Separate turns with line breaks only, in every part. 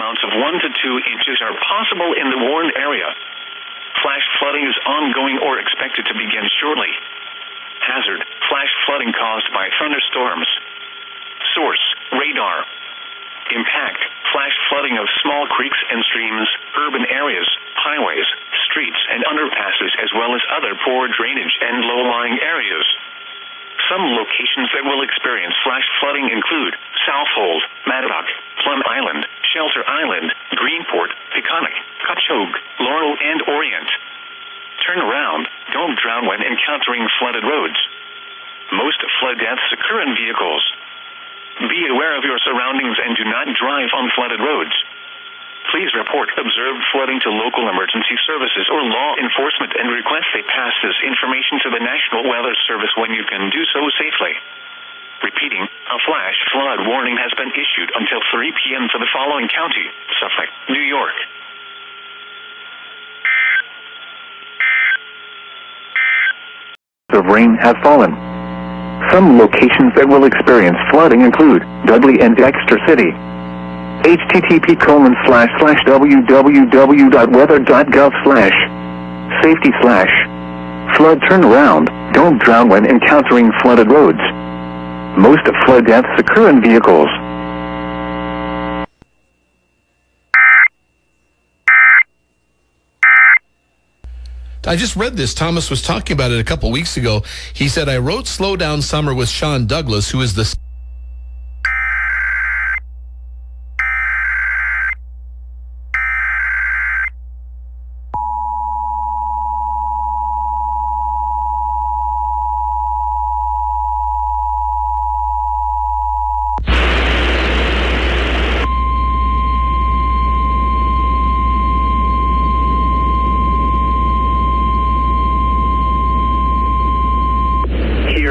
amounts of 1 to 2 inches are possible in the warned area. Flash flooding is ongoing or expected to begin shortly. Hazard: flash flooding caused by thunderstorms. Source: radar. Impact: flash flooding of small creeks and streams, urban areas, highways, streets and underpasses, as well as other poor drainage and low-lying areas. Some locations that will experience flash flooding include Southold, Madadoc, Plum Island, Shelter Island, Greenport, Peconic, Cutchogue, Laurel, and Orient. Turn around. Don't drown when encountering flooded roads. Most flood deaths occur in vehicles. Be aware of your surroundings and do not drive on flooded roads. Please report observed flooding to local emergency services or law enforcement and request they pass this information to the National Weather Service when you can do so safely. Repeating, a flash flood warning has been issued until 3 p.m. for the following county: Suffolk, New York.
The rain has fallen. Some locations that will experience flooding include Dudley and Dexter City. http://www.weather.gov/safety/flood turnaround. Don't drown when encountering flooded roads. Most flood deaths occur in vehicles.
I just read this. Thomas was talking about it a couple weeks ago. He said, I wrote Slow Down Summer with Sean Douglas, who is the...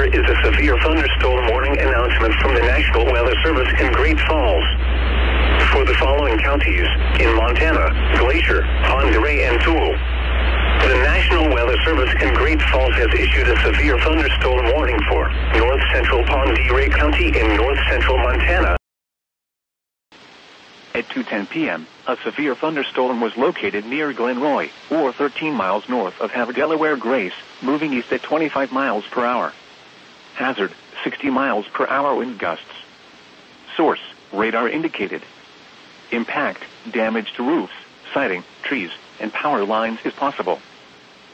Is a severe thunderstorm warning announcement from the National Weather Service in Great Falls. For the following counties, in Montana, Glacier, Pend Oreille, and Toul. The National Weather Service in Great Falls has issued a severe thunderstorm warning for north central Pend Oreille County in north central Montana.
At 2:10 p.m., a severe thunderstorm was located near Glen Roy, or 13 miles north of Havre Delaware Grace, moving east at 25 miles per hour. Hazard: 60 miles per hour wind gusts. Source: radar indicated. Impact: damage to roofs, siding, trees, and power lines is possible.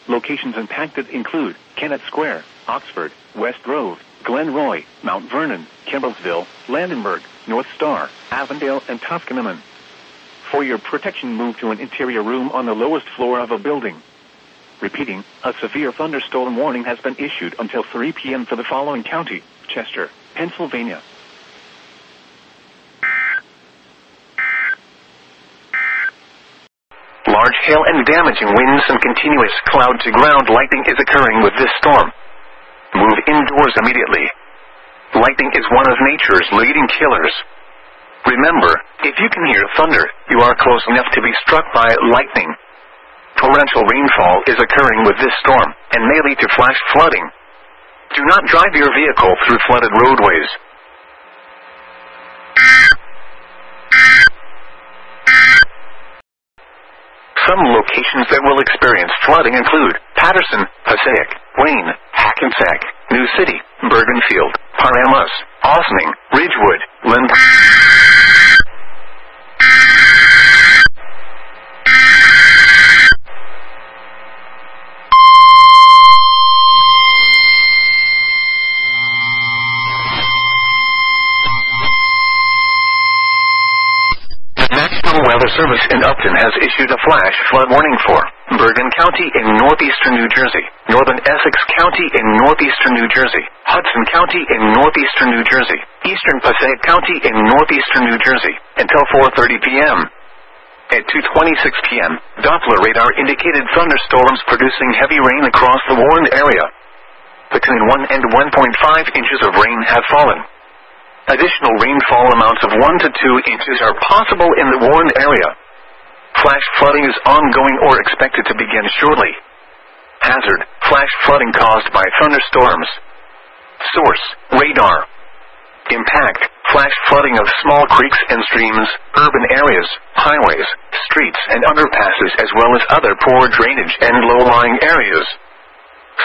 Locations impacted include Kennett Square, Oxford, West Grove, Glen Roy, Mount Vernon, Campbellsville, Landenberg, North Star, Avondale, and Tuscanaman. For your protection, move to an interior room on the lowest floor of a building. Repeating, a severe thunderstorm warning has been issued until 3 p.m. for the following county: Chester, Pennsylvania.
Large hail and damaging winds and continuous cloud-to-ground lightning is occurring with this storm. Move indoors immediately. Lightning is one of nature's leading killers. Remember, if you can hear thunder, you are close enough to be struck by lightning. Torrential rainfall is occurring with this storm, and may lead to flash flooding. Do not drive your vehicle through flooded roadways. Some locations that will experience flooding include Patterson, Passaic, Wayne, Hackensack, New City, Bergenfield, Paramus, Ossining, Ridgewood, Lynn. Weather Service in Upton has issued a flash flood warning for Bergen County in northeastern New Jersey, northern Essex County in northeastern New Jersey, Hudson County in northeastern New Jersey, eastern Passaic County in northeastern New Jersey, until 4:30 p.m. At 2:26 p.m., Doppler radar indicated thunderstorms producing heavy rain across the warned area. Between 1 and 1.5 inches of rain have fallen. Additional rainfall amounts of 1 to 2 inches are possible in the warned area. Flash flooding is ongoing or expected to begin shortly. Hazard: flash flooding caused by thunderstorms. Source: radar. Impact: flash flooding of small creeks and streams, urban areas, highways, streets, and underpasses, as well as other poor drainage and low-lying areas.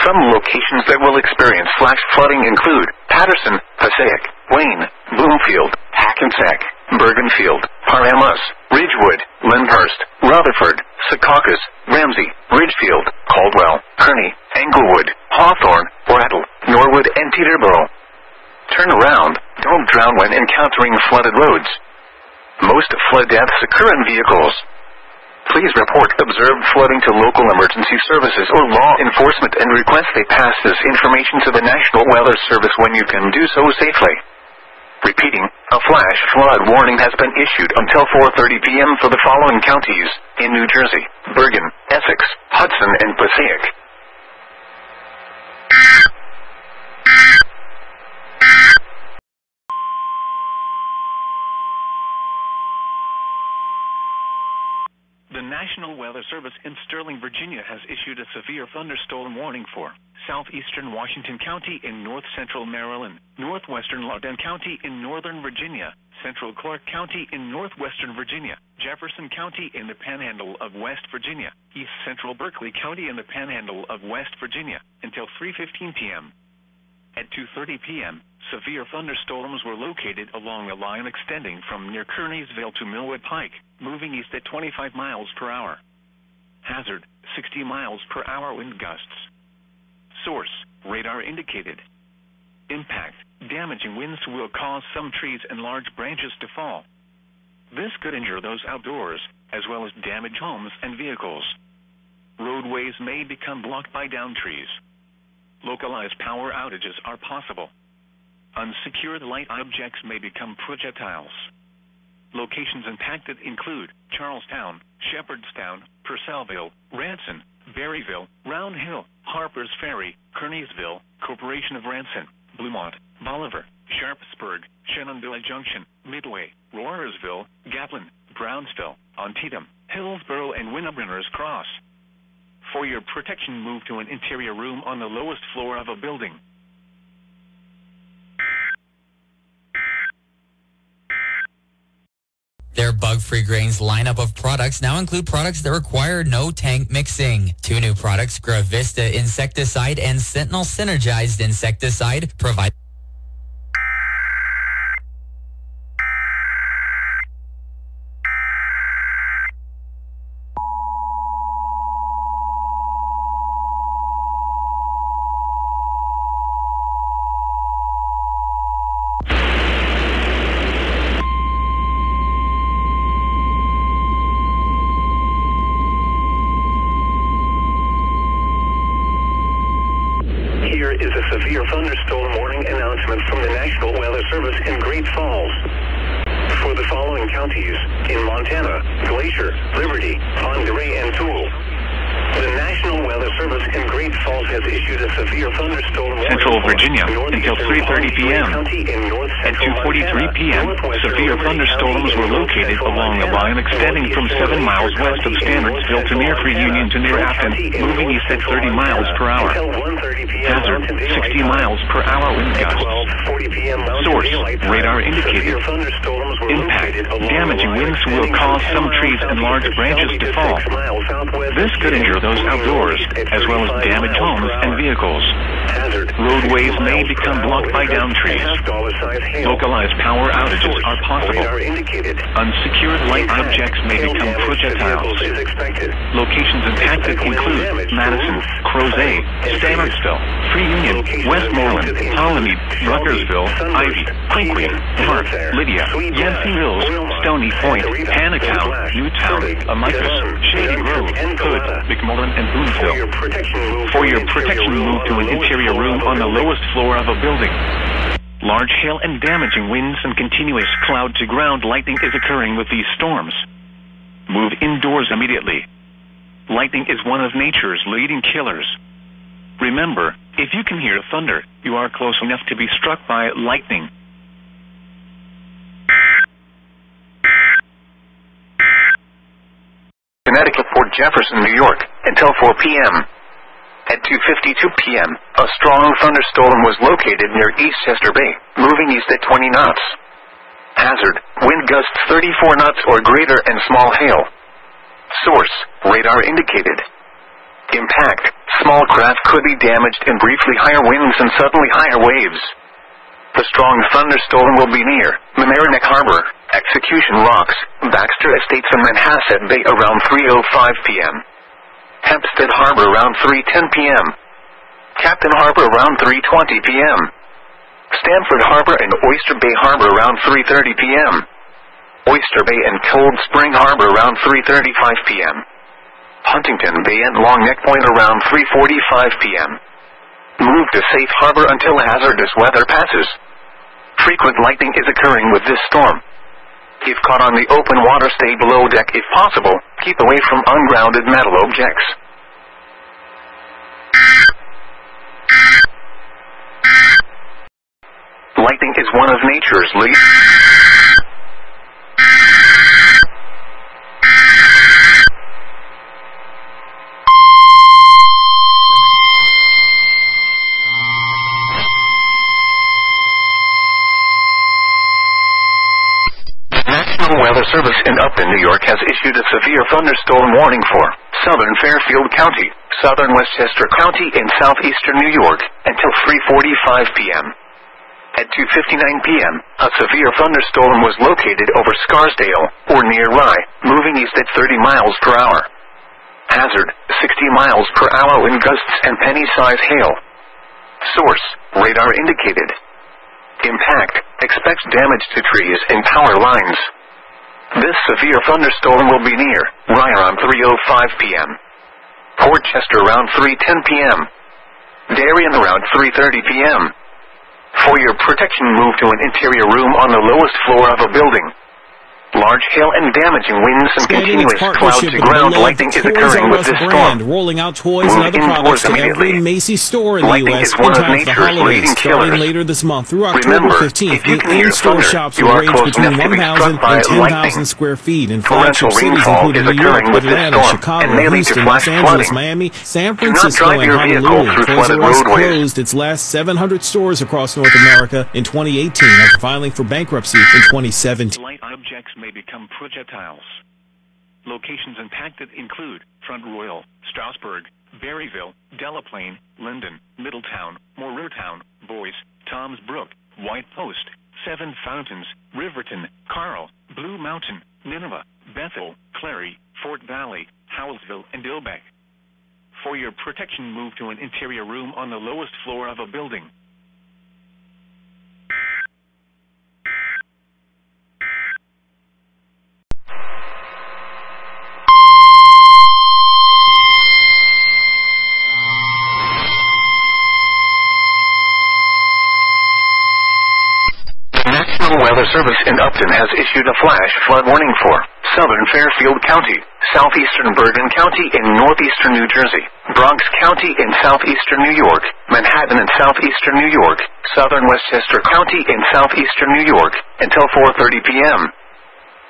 Some locations that will experience flash flooding include Patterson, Passaic, Wayne, Bloomfield, Hackensack, Bergenfield, Paramus, Ridgewood, Lyndhurst, Rutherford, Secaucus, Ramsey, Ridgefield, Caldwell, Kearney, Englewood, Hawthorne, Brattle, Norwood, and Teterboro. Turn around. Don't drown when encountering flooded roads. Most flood deaths occur in vehicles. Please report observed flooding to local emergency services or law enforcement and request they pass this information to the National Weather Service when you can do so safely. Repeating, a flash flood warning has been issued until 4:30 p.m. for the following counties in New Jersey: Bergen, Essex, Hudson, and Passaic.
The National Weather Service in Sterling, Virginia has issued a severe thunderstorm warning for southeastern Washington County in north-central Maryland, northwestern Loudoun County in northern Virginia, central Clark County in northwestern Virginia, Jefferson County in the panhandle of West Virginia, east central Berkeley County in the panhandle of West Virginia, until 3:15 p.m. At 2:30 p.m., severe thunderstorms were located along a line extending from near Kearneysville to Millwood Pike, moving east at 25 miles per hour. Hazard, 60 miles per hour wind gusts. Source, radar indicated. Impact, damaging winds will cause some trees and large branches to fall. This could injure those outdoors, as well as damage homes and vehicles. Roadways may become blocked by downed trees. Localized power outages are possible. Unsecured light objects may become projectiles. Locations impacted include Charlestown, Shepherdstown, Purcellville, Ranson, Berryville, Round Hill, Harpers Ferry, Kearneysville, Corporation of Ranson, Bluemont, Bolivar, Sharpsburg, Shenandoah Junction, Midway, Roarsville, Gatlin, Brownsville, Antietam, Hillsborough, and Winnebrenners Cross. For your protection, move to an interior room on the lowest floor of a building.
Their bug-free grains lineup of products now include products that require no tank mixing. 2 new products, Gravista insecticide and Sentinel synergized insecticide, provide
is a severe thunderstorm warning announcement from the National Weather Service in Great Falls. For the following counties in Montana, Glacier, Liberty, Pend Oreille, and Toole. The National Weather Service in Great Falls has issued a severe thunderstorm warning
Central Virginia until 3:30 p.m. At 2:43 p.m., severe thunderstorms were located along a line extending from 7 miles west of Standardsville to near Free Union to near Afton, moving east at 30 miles per hour. Hazard, 60 miles per hour wind gusts. Source, radar indicated. Impact, damaging winds will cause some trees and large branches to fall. This could injure those outdoors, as well as damage homes and vehicles. Roadways may become blocked by downed trees. Localized power outages are possible. Unsecured light objects may become projectiles. Locations impacted include Madison, Crozet, Standardsville, Free Union, Westmoreland, Hollymead, Ruckersville, Ivy, Quinquay, Park, Lydia, Yancey Mills, Stony Point, Hannahtown, Newtown, Amicus, Shady Grove, Hood, McMullen, and Boonville. For your protection, move to an interior room on the lowest floor of a building. Large hail and damaging winds and continuous cloud-to-ground lightning is occurring with these storms. Move indoors immediately. Lightning is one of nature's leading killers. Remember, if you can hear thunder, you are close enough to be struck by lightning.
Connecticut, Port Jefferson, New York, until 4 p.m. At 2:52 p.m., a strong thunderstorm was located near Eastchester Bay, moving east at 20 knots. Hazard, wind gusts 34 knots or greater and small hail. Source, radar indicated. Impact, small craft could be damaged in briefly higher winds and suddenly higher waves. The strong thunderstorm will be near Mamaroneck Harbor, Execution Rocks, Baxter Estates and Manhasset Bay around 3:05 p.m. Hempstead Harbor around 3:10 p.m. Captain Harbor around 3:20 p.m. Stanford Harbor and Oyster Bay Harbor around 3:30 p.m. Oyster Bay and Cold Spring Harbor around 3:35 p.m. Huntington Bay and Long Neck Point around 3:45 p.m. Move to safe harbor until hazardous weather passes. Frequent lightning is occurring with this storm. If caught on the open water, stay below deck if possible. Keep away from ungrounded metal objects. Lightning is one of nature's Weather Service in Upton, New York has issued a severe thunderstorm warning for southern Fairfield County, southern Westchester County, and southeastern New York until 3:45 p.m. At 2:59 p.m., a severe thunderstorm was located over Scarsdale, or near Rye, moving east at 30 miles per hour. Hazard, 60 miles per hour wind gusts and penny-size hail. Source, radar indicated. Impact, expects damage to trees and power lines. This severe thunderstorm will be near Rye around 3:05 p.m. Port Chester around 3:10 p.m. Darien around 3:30 p.m. For your protection, move to an interior room on the lowest floor of a building. Large hail and damaging winds and continuous cloud-to-ground lightning is occurring with this storm.
Rolling out toys and other products to every Macy's store in the U.S. in time for the holidays. Starting later this month through October 15th, the in-store shops will range between 1,000 and 10,000 square feet in flagship cities including New York, Atlanta, Chicago, Houston, Los Angeles, Miami, San Francisco, and Honolulu. Toys R Us closed its last 700 stores across North America in 2018 after filing for bankruptcy in 2017.
Light objects may become projectiles. Locations impacted include Front Royal, Strasburg, Berryville, Delaplane, Linden, Middletown, Morristown, Boyce, Toms Brook, White Post, Seven Fountains, Riverton, Carl, Blue Mountain, Nineveh, Bethel, Clary, Fort Valley, Howellsville, and Dilbeck. For your protection, move to an interior room on the lowest floor of a building.
Weather Service in Upton has issued a flash flood warning for southern Fairfield County, southeastern Bergen County in northeastern New Jersey, Bronx County in southeastern New York, Manhattan in southeastern New York, southern Westchester County in southeastern New York until 4:30 p.m.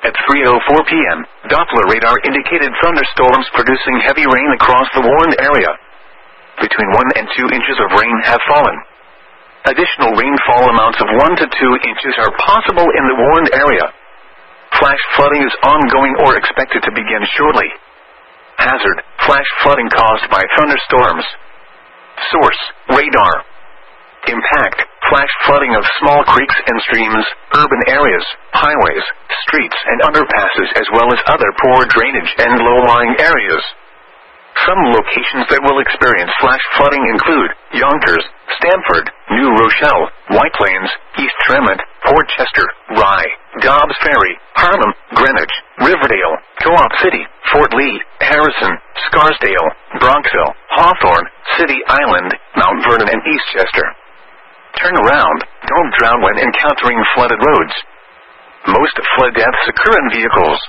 At 3:04 p.m., Doppler radar indicated thunderstorms producing heavy rain across the warned area. Between 1 and 2 inches of rain have fallen. Additional rainfall amounts of 1 to 2 inches are possible in the warned area. Flash flooding is ongoing or expected to begin shortly. Hazard, flash flooding caused by thunderstorms. Source, radar. Impact, flash flooding of small creeks and streams, urban areas, highways, streets and underpasses as well as other poor drainage and low-lying areas. Some locations that will experience flash flooding include Yonkers, Stamford, New Rochelle, White Plains, East Tremont, Port Chester, Rye, Dobbs Ferry, Harlem, Greenwich, Riverdale, Co-op City, Fort Lee, Harrison, Scarsdale, Bronxville, Hawthorne, City Island, Mount Vernon, and Eastchester. Turn around. Don't drown when encountering flooded roads. Most flood deaths occur in vehicles.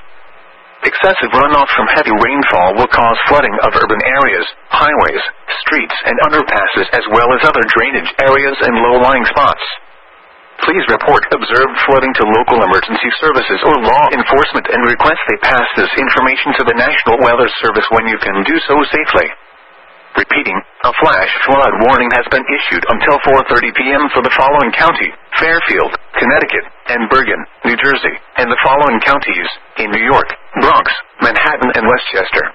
Excessive runoff from heavy rainfall will cause flooding of urban areas, highways, streets, and underpasses as well as other drainage areas and low-lying spots. Please report observed flooding to local emergency services or law enforcement and request they pass this information to the National Weather Service when you can do so safely. Repeating, a flash flood warning has been issued until 4:30 p.m. for the following county: Fairfield, Connecticut, and Bergen, New Jersey, and the following counties in New York: Bronx, Manhattan, and Westchester.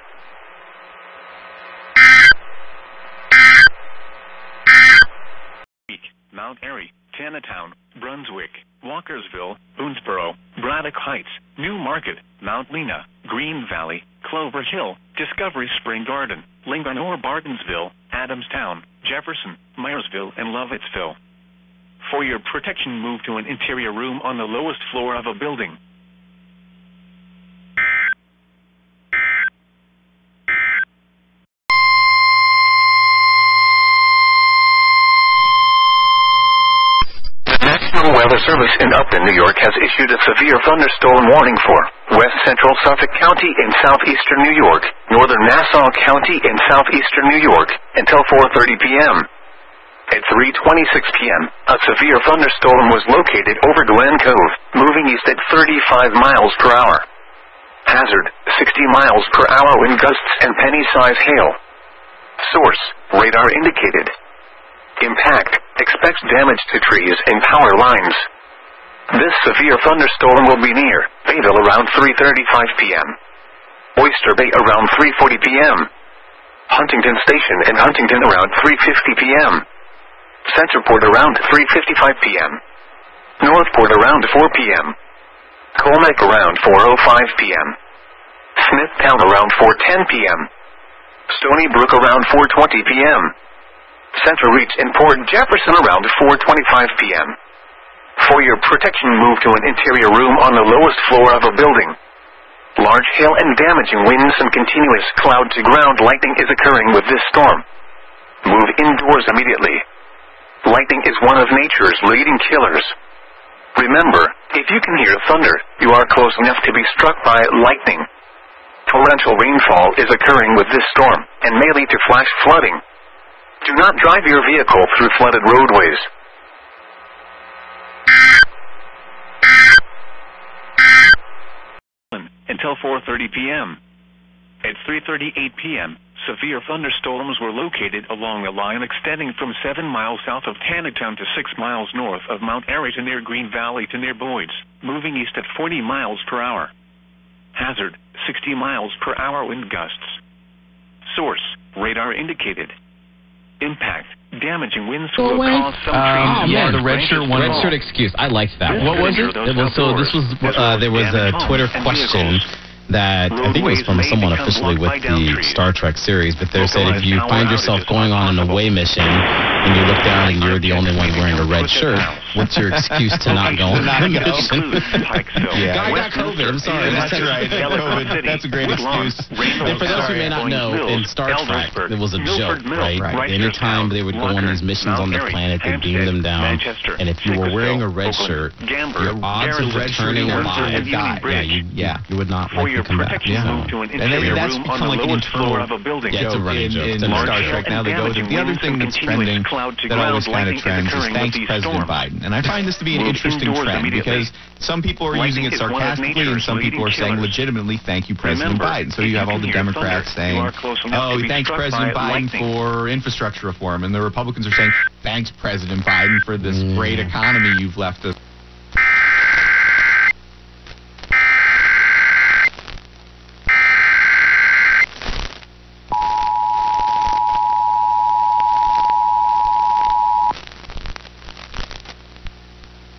Mount Airy, Tanatown, Brunswick, Walkersville, Boonesboro, Braddock Heights, New Market, Mount Lena, Green Valley, Clover Hill, Discovery Spring Garden, Lincoln or Bartonsville, Adamstown, Jefferson, Myersville, and Lovettsville. For your protection, move to an interior room on the lowest floor of a building.
The National Weather Service in Upton, New York has issued a severe thunderstorm warning for West Central Suffolk County in southeastern New York, northern Nassau County in southeastern New York, until 4:30 p.m. At 3:26 p.m., a severe thunderstorm was located over Glen Cove, moving east at 35 miles per hour. Hazard, 60 miles per hour wind gusts and penny-size hail. Source, radar indicated. Impact, expects damage to trees and power lines. This severe thunderstorm will be near Bayville around 3:35 p.m. Oyster Bay around 3:40 p.m. Huntington Station and Huntington around 3:50 p.m. Centerport around 3:55 p.m. Northport around 4 p.m. Colmac around 4:05 p.m. Smithtown around 4:10 p.m. Stony Brook around 4:20 p.m. Central Reach and Port Jefferson around 4:25 p.m. For your protection, move to an interior room on the lowest floor of a building. Large hail and damaging winds and continuous cloud-to-ground lightning is occurring with this storm. Move indoors immediately. Lightning is one of nature's leading killers. Remember, if you can hear thunder, you are close enough to be struck by lightning. Torrential rainfall is occurring with this storm and may lead to flash flooding. Do not drive your vehicle through flooded roadways.
Until 4:30 p.m. At 3:38 p.m., severe thunderstorms were located along a line extending from 7 miles south of Tanatown to 6 miles north of Mount Airy to near Green Valley to near Boyd's, moving east at 40 miles per hour. Hazard, 60 miles per hour wind gusts. Source, radar indicated. Impact, damaging winds will cause some trees.
Yeah, the red shirt excuse. I liked that. What was it? There was a Twitter question that I think was from someone officially with the Star Trek series, but they said if you find yourself going on an away mission and you look down and you're the only one wearing a red shirt, what's your excuse to not go on the mission? I got COVID. I'm sorry.
That's right. COVID. That's a great excuse.
And for those who may not know, in Star Trek, it was a joke, right? Anytime they would go on these missions on the planet, they beam them down, and if you were wearing a red shirt, your odds of returning alive, you would not like to come back.
And that's become like an internal joke in Star Trek. Now they go to the other thing that's trending, that always kind of trends, is thanks President Biden. And I find this to be an interesting trend because some people are using it sarcastically and some people are saying legitimately, thank you, President Biden. So you have all the Democrats saying, oh, thanks President Biden for infrastructure reform. And the Republicans are saying, thanks President Biden for this great economy you've left us.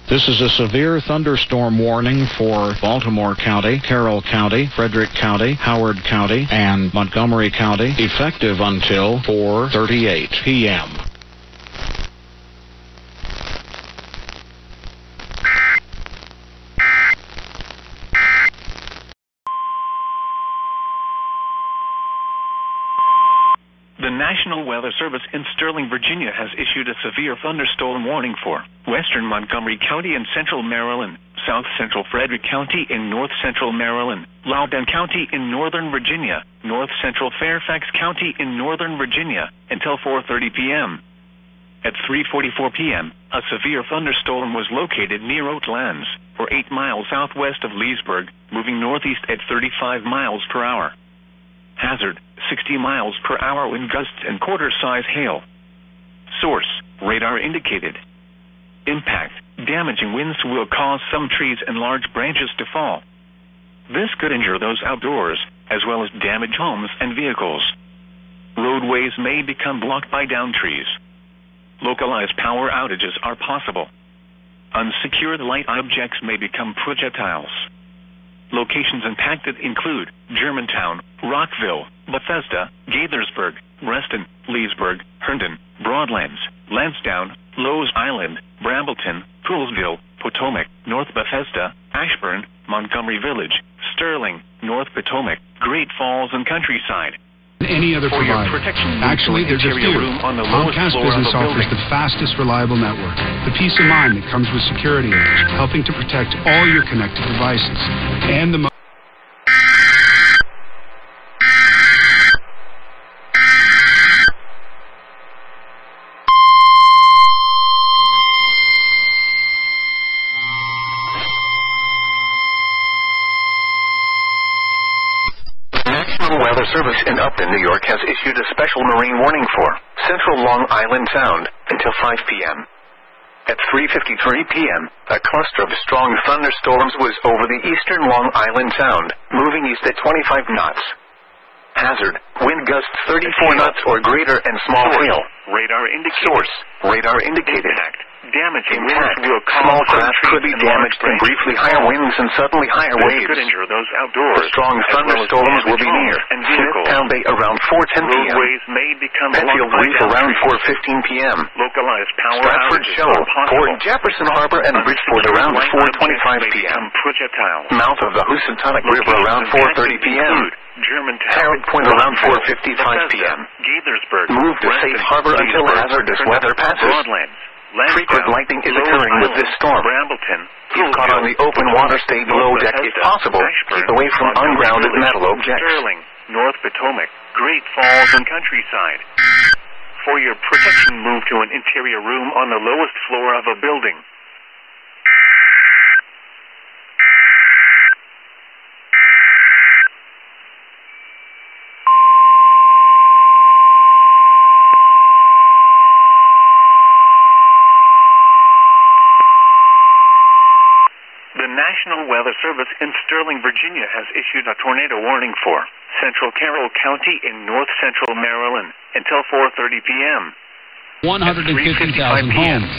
This is a severe thunderstorm warning for Baltimore County, Carroll County, Frederick County, Howard County, and Montgomery County, effective until 4:38 p.m.
The National Weather Service in Sterling, Virginia has issued a severe thunderstorm warning for western Montgomery County in central Maryland, south central Frederick County in north central Maryland, Loudoun County in northern Virginia, north central Fairfax County in northern Virginia, until 4:30 p.m. At 3:44 p.m., a severe thunderstorm was located near Oatlands, or 8 miles southwest of Leesburg, moving northeast at 35 miles per hour. Hazard,
60 miles per hour wind gusts and quarter-size hail. Source, radar indicated. Impact, damaging winds will cause some trees and large branches to fall. This could injure those outdoors, as well as damage homes and vehicles. Roadways may become blocked by downed trees. Localized power outages are possible. Unsecured light objects may become projectiles. Locations impacted include Germantown, Rockville, Bethesda, Gaithersburg, Reston, Leesburg, Herndon, Broadlands, Lansdowne, Lowe's Island, Brambleton, Poolsville, Potomac, North Bethesda, Ashburn, Montgomery Village, Sterling, North Potomac, Great Falls, and Countryside.
Any other provider. Actually, there's a few. Comcast Business offers the fastest, reliable network. The peace of mind that comes with Security Edge, helping to protect all your connected devices. And the
Weather Service in Upton, New York has issued a special marine warning for Central Long Island Sound until 5 p.m. At 3:53 p.m., a cluster of strong thunderstorms was over the eastern Long Island Sound, moving east at 25 knots. Hazard, wind gusts 34 knots or greater and small hail.
Radar indicated.
Source, radar indicated.
Damaging
Intact.
winds will cause
Small
some
craft
trees
could be
and
damaged in
large
briefly higher winds and suddenly higher
This
waves.
could injure those outdoors.
The strong thunderstorms will be near Smithtown Bay around 4:10 p.m.
Roadways may become
Petfield
blocked by
Reef
downed
around
trees.
4:15 p.m.
Localized power
Stratford
outages
Shoal,
are possible.
Port Jefferson Harbor and Bridgeport around 4:25 p.m.
Projectiles.
Mouth of the Housatonic River around 4:30 p.m.
Germantown,
Harold Point around 4:55 p.m.
Gaithersburg,
Move to safe harbor until hazardous weather passes.
Broadlands,
Frequent lightning is occurring with this storm.
Brambleton,
Keep caught on the open water, stay below deck if possible. Keep away from ungrounded metal objects.
Sterling, North Potomac, Great Falls, and Countryside. For your protection, move to an interior room on the lowest floor of a building. The National Weather Service in Sterling, Virginia has issued a tornado warning for Central Carroll County in north central Maryland until 4:30 p.m.
150,000 homes.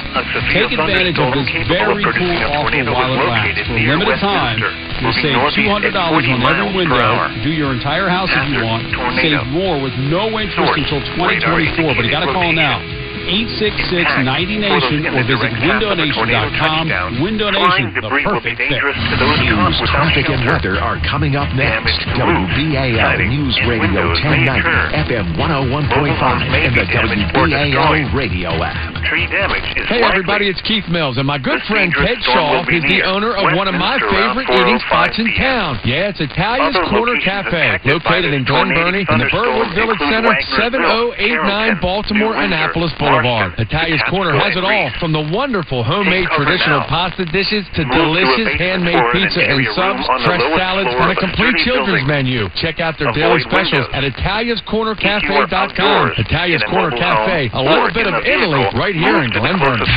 Take advantage of this very cool offer while it lasts. For a limited time, you'll save $200 on every window. Do your entire house if you want. Save more with no interest until 2024, but you got to call now. 866-90-NATION or visit windownation.com. Window Nation, the perfect fit.
News, traffic, and weather are coming up next. WBAL News Radio 1090, FM 101.5, and the WBAL radio app.
Tree damage is
Hey everybody, it's Keith Mills, and my good friend Ted Shaw is the owner of one of my favorite eating spots in town. Yeah, it's Italia's Corner Cafe, located in Glen Burnie in the Burwood Village Center, 7089 Baltimore Annapolis Boulevard. Italia's Corner has it all, from the wonderful homemade traditional pasta dishes to delicious handmade pizza and subs, fresh salads, and a complete children's menu. Check out their daily specials at ItaliasCornerCafe.com. Italia's Corner Cafe, a little bit of Italy right here in Glen Burnie.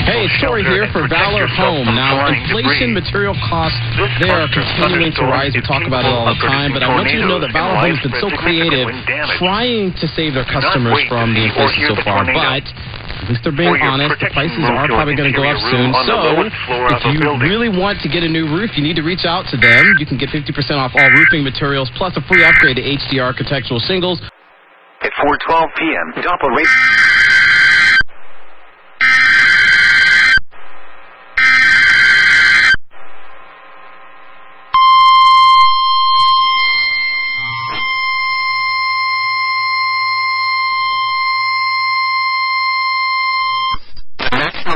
Hey, it's Story here for Valor Home. Now, inflation, material costs, they are continuing to rise. We talk about it all the time, but I want you to know that Valor Home has been so creative, trying to save their customers from the inflation so far, but at least they're being honest. The prices are probably going to go up soon. So, if you really want to get a new roof, you need to reach out to them. You can get 50% off all roofing materials, plus a free upgrade to HD architectural shingles.
At 4:12 p.m., Doppler rate.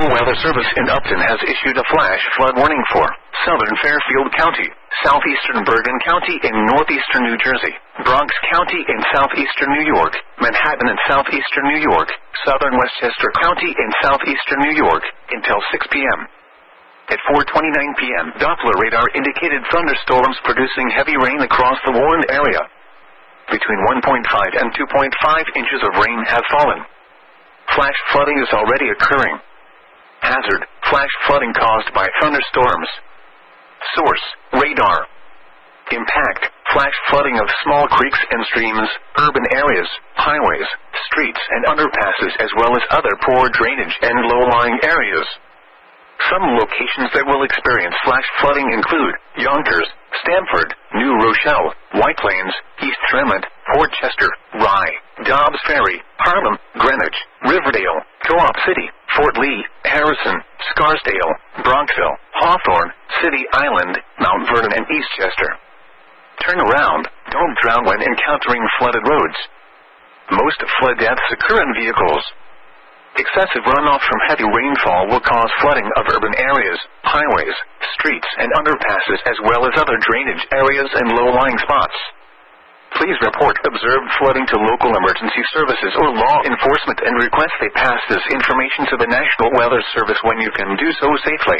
Weather Service in Upton has issued a flash flood warning for southern Fairfield County, southeastern Bergen County in northeastern New Jersey, Bronx County in southeastern New York, Manhattan in southeastern New York, southern Westchester County in southeastern New York until 6 p.m. At 4:29 p.m., Doppler radar indicated thunderstorms producing heavy rain across the warned area. between 1.5 and 2.5 inches of rain have fallen. Flash flooding is already occurring. Hazard, flash flooding caused by thunderstorms. Source, radar. Impact, flash flooding of small creeks and streams, urban areas, highways, streets and underpasses as well as other poor drainage and low-lying areas. Some locations that will experience flash flooding include Yonkers, Stamford, New Rochelle, White Plains, East Tremont, Port Chester, Rye, Dobbs Ferry, Harlem, Greenwich, Riverdale, Co-op City, Fort Lee, Harrison, Scarsdale, Bronxville, Hawthorne, City Island, Mount Vernon and Eastchester. Turn around. Don't drown when encountering flooded roads. Most flood deaths occur in vehicles. Excessive runoff from heavy rainfall will cause flooding of urban areas, highways, streets, and underpasses as well as other drainage areas and low-lying spots. Please report observed flooding to local emergency services or law enforcement and request they pass this information to the National Weather Service when you can do so safely.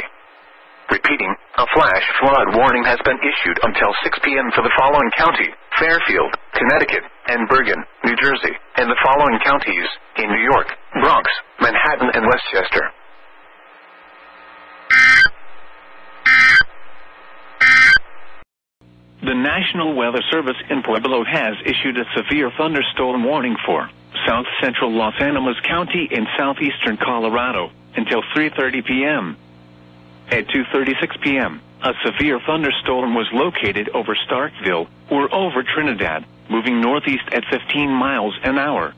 Repeating, a flash flood warning has been issued until 6 p.m. for the following county: Fairfield, Connecticut, and Bergen, New Jersey, and the following counties in New York, Bronx, Manhattan, and Westchester.
The National Weather Service in Pueblo has issued a severe thunderstorm warning for south central Los Animas County in southeastern Colorado until 3:30 p.m. At 2:36 p.m., a severe thunderstorm was located over Starkville or over Trinidad, moving northeast at 15 miles an hour.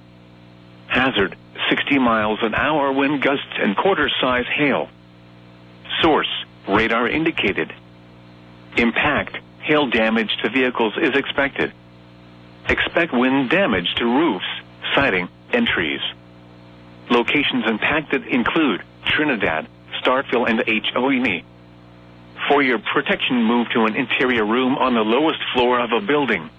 Hazard, 60 miles an hour wind gusts and quarter-size hail. Source, radar indicated. Impact, hail damage to vehicles is expected. Expect wind damage to roofs, siding, and trees. Locations impacted include Trinidad, Starkville, and Hoene. For your protection, move to an interior room on the lowest floor of a building.